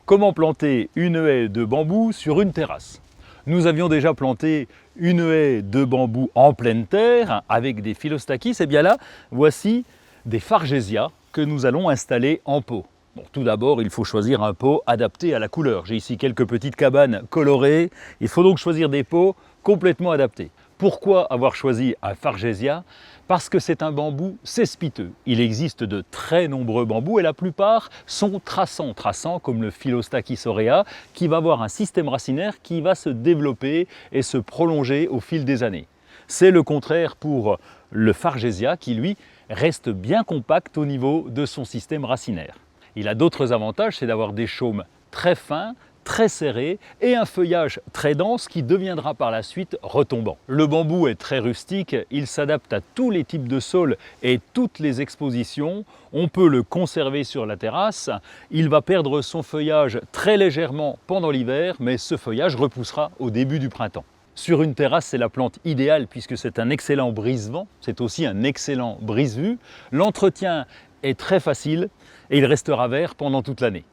Comment planter une haie de bambou sur une terrasse? Nous avions déjà planté une haie de bambou en pleine terre avec des Philostakis. Et bien là, voici des Fargesia que nous allons installer en pot. Bon, tout d'abord, il faut choisir un pot adapté à la couleur. J'ai ici quelques petites cabanes colorées. Il faut donc choisir des pots complètement adaptés. Pourquoi avoir choisi un Fargesia? Parce que c'est un bambou cespiteux. Il existe de très nombreux bambous et la plupart sont traçants comme le Philostakis aurea, qui va avoir un système racinaire qui va se développer et se prolonger au fil des années. C'est le contraire pour le Fargesia qui, lui, reste bien compact au niveau de son système racinaire. Il a d'autres avantages, c'est d'avoir des chaumes très fins, très serré et un feuillage très dense qui deviendra par la suite retombant. Le bambou est très rustique, il s'adapte à tous les types de sols et toutes les expositions. On peut le conserver sur la terrasse, il va perdre son feuillage très légèrement pendant l'hiver, mais ce feuillage repoussera au début du printemps. Sur une terrasse, c'est la plante idéale puisque c'est un excellent brise-vent, c'est aussi un excellent brise-vue. L'entretien est très facile et il restera vert pendant toute l'année.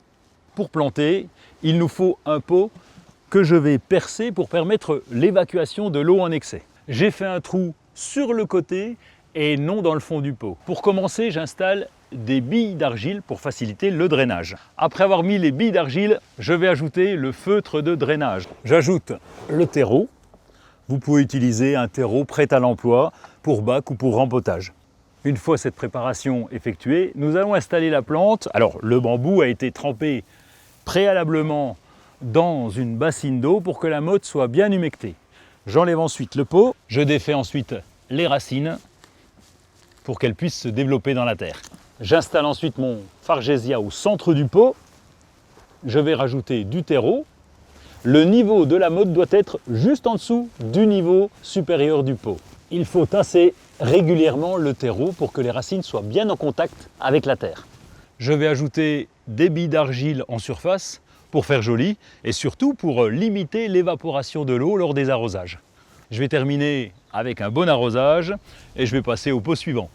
Pour planter, il nous faut un pot que je vais percer pour permettre l'évacuation de l'eau en excès. J'ai fait un trou sur le côté et non dans le fond du pot. Pour commencer, j'installe des billes d'argile pour faciliter le drainage. Après avoir mis les billes d'argile, je vais ajouter le feutre de drainage. J'ajoute le terreau. Vous pouvez utiliser un terreau prêt à l'emploi pour bac ou pour rempotage. Une fois cette préparation effectuée, nous allons installer la plante. Alors, le bambou a été trempé préalablement dans une bassine d'eau pour que la motte soit bien humectée. J'enlève ensuite le pot, je défais ensuite les racines pour qu'elles puissent se développer dans la terre. J'installe ensuite mon Fargesia au centre du pot, je vais rajouter du terreau. Le niveau de la motte doit être juste en dessous du niveau supérieur du pot. Il faut tasser régulièrement le terreau pour que les racines soient bien en contact avec la terre. Je vais ajouter des billes d'argile en surface pour faire joli et surtout pour limiter l'évaporation de l'eau lors des arrosages. Je vais terminer avec un bon arrosage et je vais passer au pot suivant.